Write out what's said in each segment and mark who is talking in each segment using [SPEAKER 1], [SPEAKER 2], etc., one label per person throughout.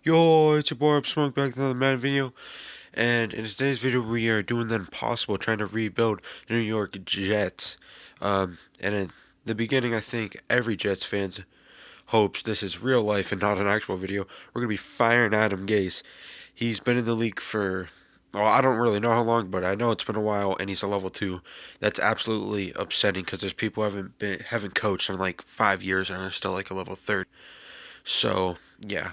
[SPEAKER 1] Yo, it's your boy Smoke back to another Madden video, and in today's video we are doing the impossible, trying to rebuild the New York Jets. And in the beginning, I think every Jets fans hopes this is real life and not an actual video. We're gonna be firing Adam Gase. He's been in the league for, well, I don't really know how long, but I know it's been a while, and he's a level 2. That's absolutely upsetting because there's people who haven't coached in like 5 years and are still like a level 30. So yeah.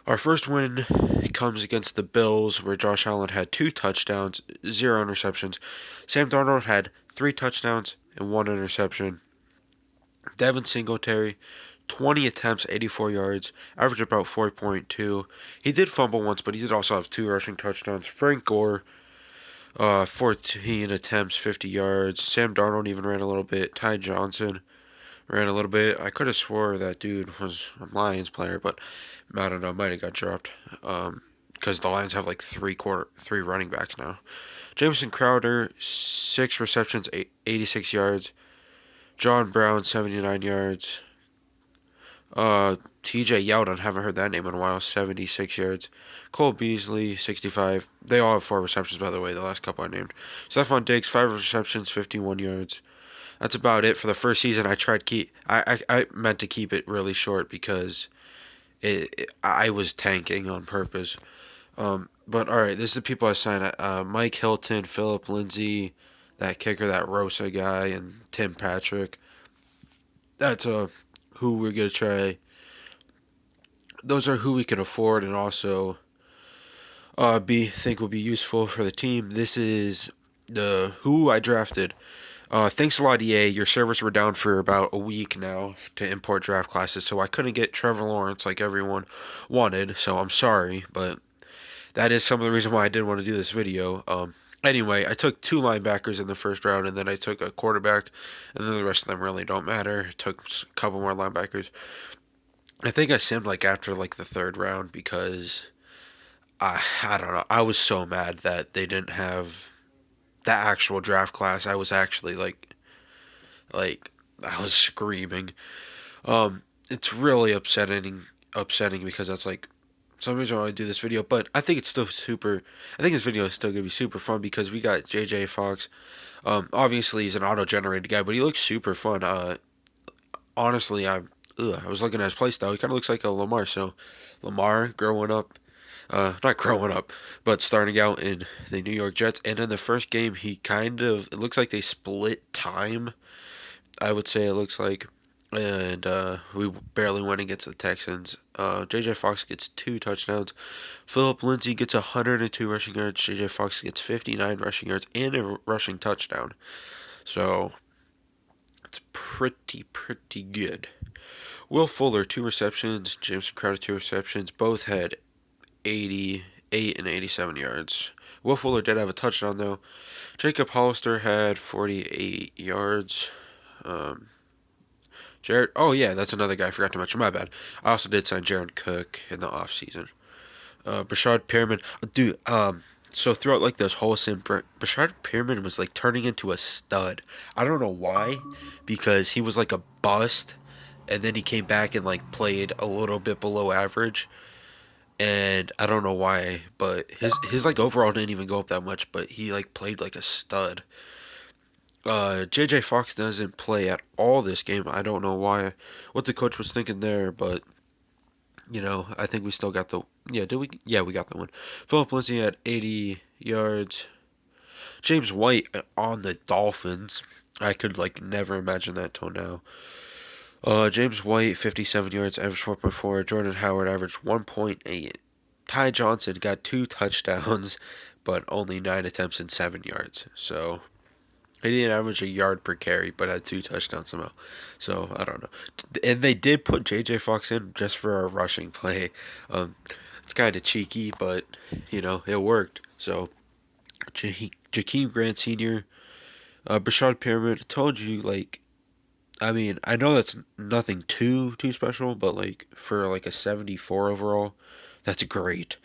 [SPEAKER 1] Our first win comes against the Bills, where Josh Allen had 2 touchdowns, 0 interceptions. Sam Darnold had 3 touchdowns and 1 interception. Devin Singletary, 20 attempts, 84 yards, averaged about 4.2. He did fumble once, but he did also have 2 rushing touchdowns. Frank Gore, 14 attempts, 50 yards. Sam Darnold even ran a little bit. Ty Johnson ran a little bit. I could have swore that dude was a Lions player, but I don't know. Might have got dropped. Because the Lions have like three running backs now. Jameson Crowder, 6 receptions, 86 yards. John Brown, 79 yards. T.J. Yeldon, haven't heard that name in a while, 76 yards. Cole Beasley, 65. They all have 4 receptions, by the way, the last couple I named. Stephon Diggs, 5 receptions, 51 yards. That's about it for the first season. I meant to keep it really short because I was tanking on purpose. But all right, this is the people I signed. Mike Hilton, Philip Lindsay, that kicker, that Rosa guy, and Tim Patrick. That's who we're gonna try. Those are who we can afford, and also think will be useful for the team. This is the who I drafted. Thanks a lot, EA. Your servers were down for about a week now to import draft classes, so I couldn't get Trevor Lawrence like everyone wanted. So I'm sorry, but that is some of the reason why I did want to do this video. Anyway, I took 2 linebackers in the first round, and then I took a quarterback, and then the rest of them really don't matter. I took a couple more linebackers. I think I simmed like after like the third round because I don't know. I was so mad that they didn't have that actual draft class. I was actually like I was screaming. It's really upsetting because that's like some reason I want to do this video, but I think it's still super. I think this video is still gonna be super fun because we got JJ Fox. Obviously he's an auto-generated guy, but he looks super fun. Honestly, I was looking at his playstyle. He kind of looks like a Lamar. So Lamar growing up, not growing up, but starting out in the New York Jets, and in the first game he kind of it looks like they split time. I would say it looks like, and we barely went against the Texans. J.J. Fox gets 2 touchdowns. Philip Lindsay gets 102 rushing yards. J.J. Fox gets 59 rushing yards and a rushing touchdown. So it's pretty good. Will Fuller, 2 receptions. Jameson Crowder, 2 receptions. Both had 88 and 87 yards. Will Fuller did have a touchdown though. Jacob Hollister had 48 yards. Jared. Oh yeah, that's another guy I forgot to mention. My bad. I also did sign Jared Cook in the offseason. Brashad Perriman, dude. So throughout like this whole sim, Brashad Perriman was like turning into a stud. I don't know why, because he was like a bust, and then he came back and like played a little bit below average. And I don't know why, but his like overall didn't even go up that much, but he like played like a stud. JJ Fox doesn't play at all this game. I don't know why, what the coach was thinking there, but I think we still got the yeah. Did we? Yeah, we got the one. Philip Lindsay had 80 yards. James White on the Dolphins. I could like never imagine that till now. James White 57 yards, average 4.4. Jordan Howard averaged 1.8. Ty Johnson got 2 touchdowns, but only 9 attempts and 7 yards. So he didn't average a yard per carry, but had 2 touchdowns somehow. So I don't know. And they did put J.J. Fox in just for a rushing play. It's kind of cheeky, but it worked. So Jakeem Grant Sr., Brashad Pyramid told you like. I mean, I know that's nothing too special, but like for like a 74 overall, that's great.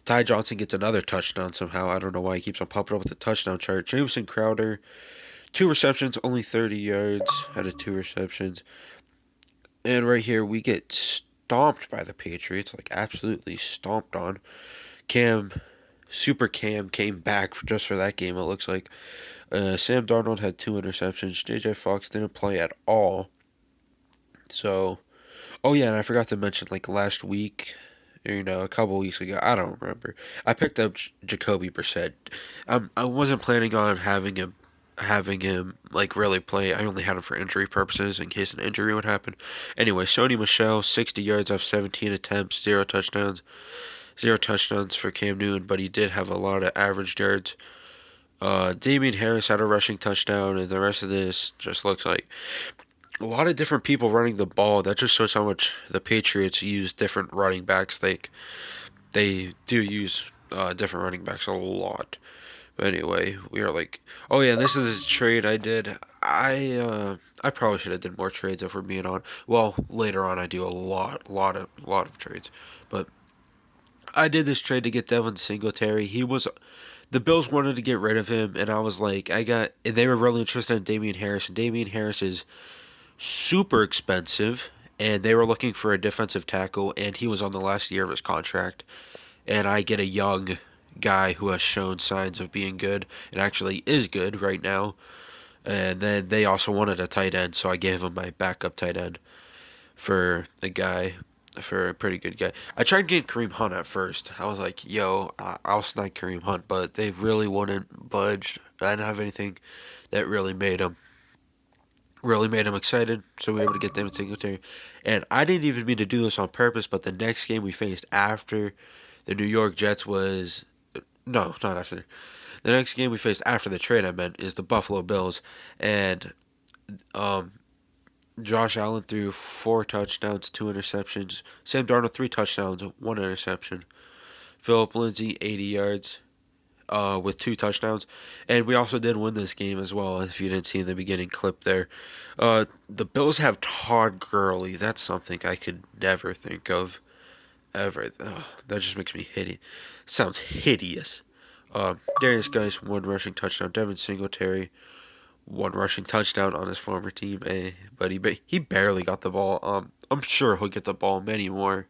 [SPEAKER 1] Ty Johnson gets another touchdown somehow. I don't know why he keeps on popping up with the touchdown chart. Jameson Crowder, 2 receptions, only 30 yards out of 2 receptions. And right here we get stomped by the Patriots, like absolutely stomped on. Cam, Super Cam came back just for that game, it looks like. Sam Darnold had 2 interceptions. J.J. Fox didn't play at all. So, oh yeah, and I forgot to mention, like last week, or, a couple weeks ago, I don't remember. I picked up Jacoby Brissett. I wasn't planning on having him like really play. I only had him for injury purposes in case an injury would happen. Anyway, Sony Michel, 60 yards off 17 attempts, zero touchdowns. Zero touchdowns for Cam Newton, but he did have a lot of average yards. Damian Harris had a rushing touchdown, and the rest of this just looks like a lot of different people running the ball. That just shows how much the Patriots use different running backs. They do use different running backs a lot. But anyway, we are like, oh yeah, this is this trade I did. I probably should have did more trades if we're being on. Well, later on I do a lot of trades, but I did this trade to get Devin Singletary. The Bills wanted to get rid of him, and I was like, and they were really interested in Damian Harris. And Damian Harris is super expensive, and they were looking for a defensive tackle, and he was on the last year of his contract. And I get a young guy who has shown signs of being good and actually is good right now. And then they also wanted a tight end, so I gave him my backup tight end for a guy, for a pretty good guy. I tried getting Kareem Hunt at first. I was like, yo, I'll snag Kareem Hunt, but they really wouldn't budge. I didn't have anything that really made him excited, so we were able to get them in Singletary. And I didn't even mean to do this on purpose, but the next game we faced after the New York Jets was... No, not after. The next game we faced after the trade, I meant, is the Buffalo Bills. And Josh Allen threw 4 touchdowns, 2 interceptions. Sam Darnold, 3 touchdowns, 1 interception. Philip Lindsay, 80 yards. With 2 touchdowns. And we also did win this game as well, if you didn't see in the beginning clip there. The Bills have Todd Gurley. That's something I could never think of ever. That just makes me hideous. Sounds hideous. Darius Geis, 1 rushing touchdown. Devin Singletary, 1 rushing touchdown on his former team. But he barely got the ball. I'm sure he'll get the ball many more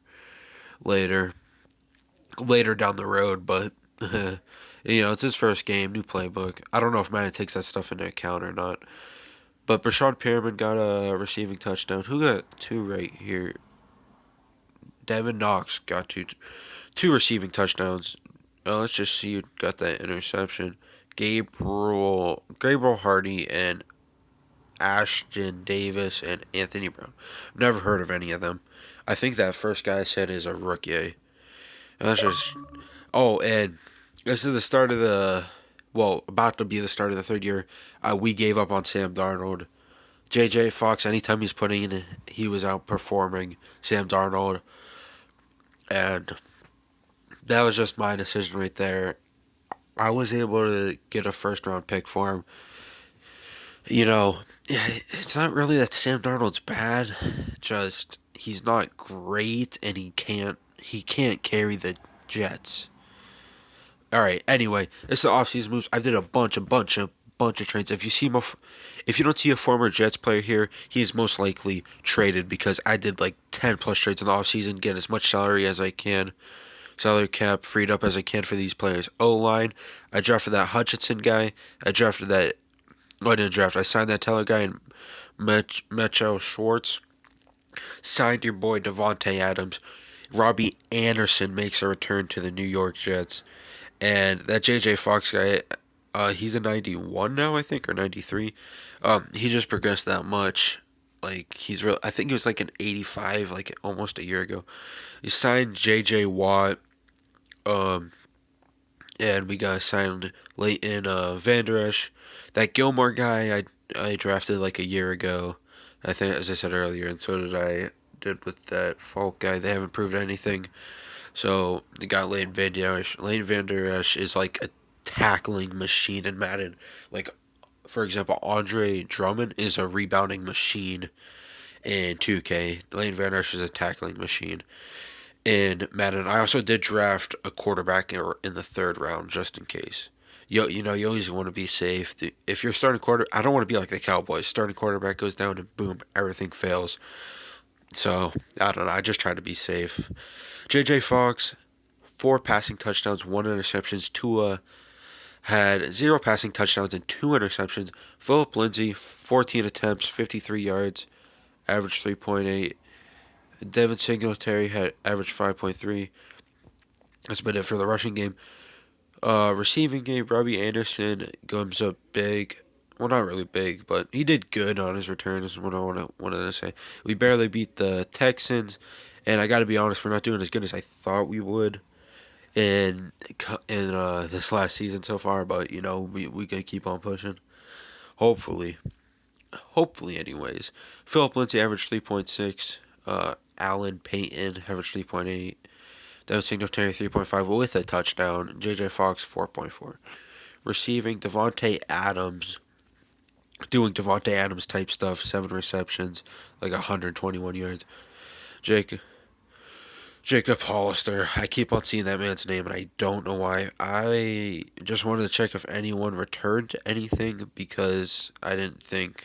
[SPEAKER 1] later down the road, but it's his first game, new playbook. I don't know if Madden takes that stuff into account or not. But Brashad Perriman got a receiving touchdown. Who got 2 right here? Devin Knox got two receiving touchdowns. Let's just see who got that interception. Gabriel Hardy and Ashton Davis and Anthony Brown. Never heard of any of them. I think that first guy I said is a rookie. And that's just... Oh, and this is the start of about to be the start of the third year. We gave up on Sam Darnold. J.J. Fox, anytime he's putting in, he was outperforming Sam Darnold. And that was just my decision right there. I was able to get a first-round pick for him. It's not really that Sam Darnold's bad. Just, he's not great, and he can't carry the Jets. Alright, anyway, this is the offseason moves. I did a bunch of trades. If you don't see a former Jets player here, he is most likely traded because I did like 10 plus trades in the offseason, get as much salary as I can. Salary cap freed up as I can for these players. O-line, I drafted that Hutchinson guy. I drafted that... Oh, I didn't draft. I signed that Teller guy and Mitchell Schwartz. Signed your boy Devontae Adams. Robbie Anderson makes a return to the New York Jets. And that J.J. Fox guy, he's a 91 now, I think, or 93. He just progressed that much. Like, I think he was like an 85, like almost a year ago. He signed J.J. Watt. And we got signed late in Van Der Esch. That Gilmore guy I drafted like a year ago. I think, as I said earlier, and so did with that Falk guy. They haven't proved anything. So they got Leighton Van Der Esch. Leighton Van Der Esch is like a tackling machine in Madden. Like, for example, Andre Drummond is a rebounding machine in 2K. Leighton Van Der Esch is a tackling machine in Madden. I also did draft a quarterback in the 3rd round just in case. You always want to be safe. If you're starting I don't want to be like the Cowboys. Starting quarterback goes down and boom, everything fails. So I don't know. I just try to be safe. J.J. Fox, 4 passing touchdowns, 1 interceptions. Tua had 0 passing touchdowns and 2 interceptions. Philip Lindsay, 14 attempts, 53 yards, average 3.8. Devin Singletary had average 5.3. That's been it for the rushing game. Receiving game, Robbie Anderson comes up big. Well, not really big, but he did good on his return, is what I wanted to say. We barely beat the Texans, and I got to be honest, we're not doing as good as I thought we would in this last season so far, but, we can keep on pushing. Hopefully. Hopefully, anyways. Philip Lindsay averaged 3.6. Allen Payton averaged 3.8. Devin Singletary 3.5 with a touchdown. J.J. Fox 4.4. Receiving, Devontae Adams doing Devontae Adams type stuff. 7 receptions, like 121 yards. Jacob Hollister. I keep on seeing that man's name, and I don't know why. I just wanted to check if anyone returned anything because I didn't think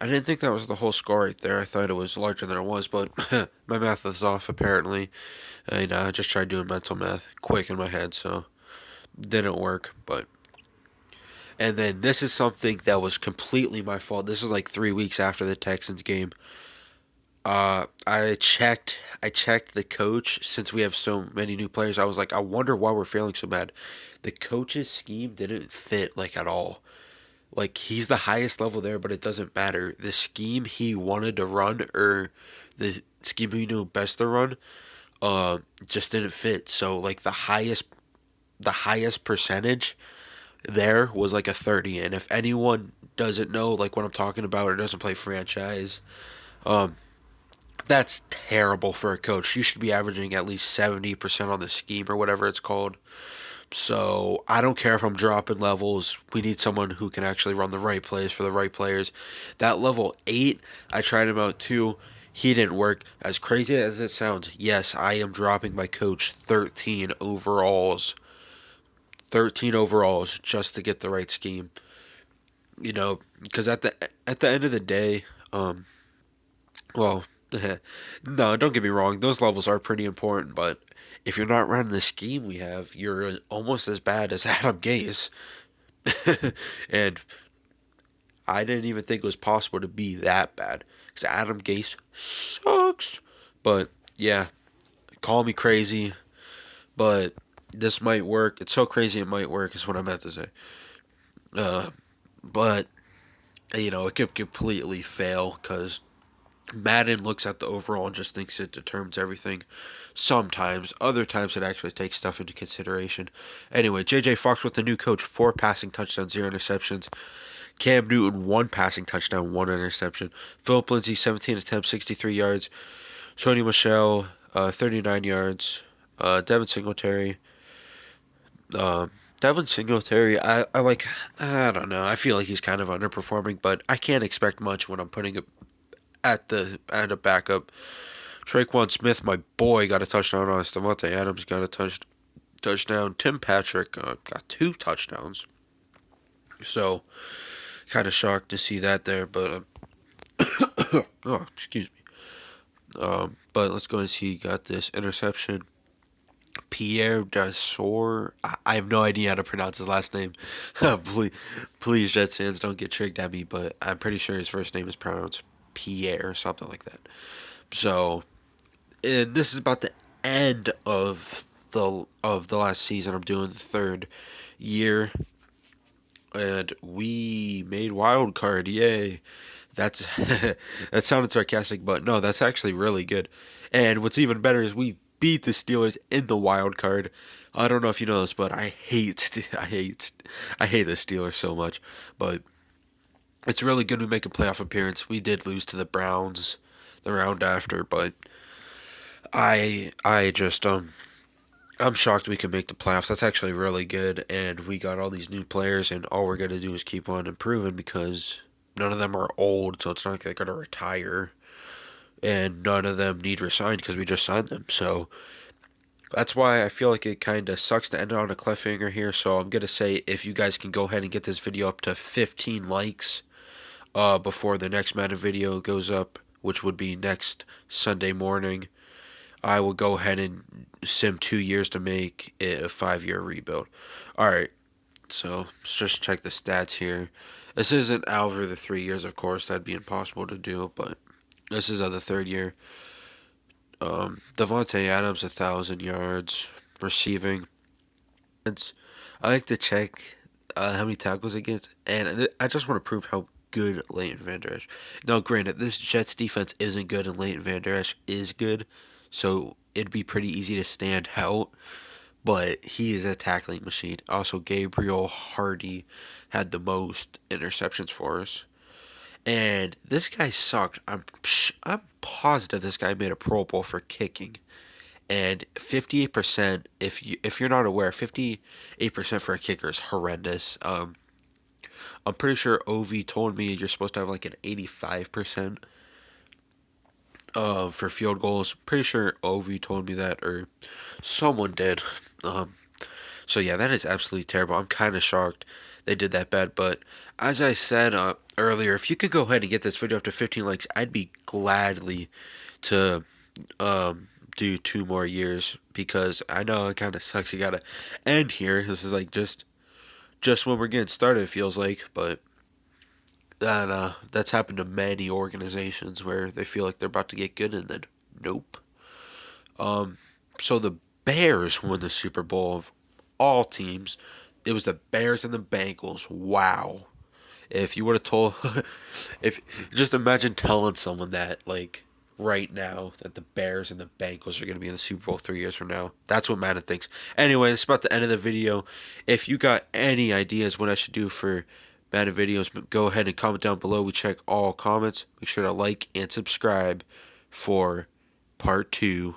[SPEAKER 1] that was the whole score right there. I thought it was larger than it was, but my math is off apparently. And I just tried doing mental math quick in my head, so didn't work. And then this is something that was completely my fault. This was like 3 weeks after the Texans game. I checked the coach since we have so many new players. I was like, I wonder why we're failing so bad. The coach's scheme didn't fit like at all. Like he's the highest level there, but it doesn't matter. The scheme he wanted to run or the scheme he knew best to run, just didn't fit. So like the highest percentage there was like a 30. And if anyone doesn't know like what I'm talking about or doesn't play franchise, um, that's terrible for a coach. You should be averaging at least 70% on the scheme or whatever it's called. So I don't care if I'm dropping levels. We need someone who can actually run the right plays for the right players. That level 8, I tried him out too. He didn't work. As crazy as it sounds, yes, I am dropping my coach 13 overalls. 13 overalls just to get the right scheme. Because at the end of the day, well, no, don't get me wrong. Those levels are pretty important, but if you're not running the scheme we have, you're almost as bad as Adam Gase. And I didn't even think it was possible to be that bad because Adam Gase sucks. But yeah, call me crazy, but this might work. It's so crazy it might work, is what I meant to say. Uh, but it could completely fail because Madden looks at the overall and just thinks it determines everything. Sometimes, other times it actually takes stuff into consideration. Anyway, J.J. Fox with the new coach, 4 passing touchdowns, 0 interceptions. Cam Newton, 1 passing touchdown, 1 interception. Philip Lindsay, 17 attempts, 63 yards. Sony Michel, 39 yards. Devin Singletary. Uh, Devin Singletary, I don't know. I feel like he's kind of underperforming, but I can't expect much when I'm putting it at a backup. Traquan Smith, my boy, got a touchdown on us. Devontae Adams got a touchdown. Tim Patrick got 2 touchdowns. So, kind of shocked to see that there, but oh, excuse me. But let's go and see. He got this interception. Pierre Dasor. I have no idea how to pronounce his last name. Please, Jets fans, don't get tricked at me, but I'm pretty sure his first name is pronounced Pierre, something like that. So, and this is about the end of the last season. I'm doing the third year, and we made wild card. Yay! That's that sounded sarcastic, but no, that's actually really good. And what's even better is we beat the Steelers in the wild card. I don't know if you know this, but I hate the Steelers so much. But it's really good we make a playoff appearance. We did lose to the Browns the round after, but I just I'm shocked we can make the playoffs. That's actually really good, and we got all these new players, and all we're gonna do is keep on improving because none of them are old, so it's not like they're gonna retire, and none of them need resigned because we just signed them. So that's why I feel like it kind of sucks to end on a cliffhanger here. So I'm gonna say if you guys can go ahead and get this video up to 15 likes, before the next Madden video goes up, which would be next Sunday morning, I will go ahead and sim 2 years to make it a 5 year rebuild. Alright, so let's just check the stats here. This isn't over the 3 years, of course, that'd be impossible to do, but this is of the third year. Devontae Adams, 1,000 yards receiving. I like to check how many tackles he gets, and I just want to prove how good Leighton Vander Esch. Now, granted, this Jets defense isn't good, and Leighton Vander Esch is good, so it'd be pretty easy to stand out. But he is a tackling machine. Also, Gabriel Hardy had the most interceptions for us. And this guy sucked. I'm positive this guy made a Pro Bowl for kicking. And 58%, if you're not aware, 58% for a kicker is horrendous. I'm pretty sure Ovi told me you're supposed to have like an 85% for field goals. Pretty sure Ovi told me that, or someone did. Um, so yeah, that is absolutely terrible. I'm kind of shocked they did that bad. But as I said earlier, if you could go ahead and get this video up to 15 likes, I'd be gladly to do 2 more years, because I know it kind of sucks. You gotta end here. This is like just when we're getting started, it feels like, but that's happened to many organizations where they feel like they're about to get good and then nope. So the Bears won the Super Bowl of all teams. It was the Bears and the Bengals. Wow. If you would have told, if just imagine telling someone that, like, right now, that the Bears and the Bengals are going to be in the Super Bowl 3 years from now. That's what Madden thinks. Anyway, it's about the end of the video. If you got any ideas what I should do for Madden videos, go ahead and comment down below. We check all comments. Make sure to like and subscribe for part 2.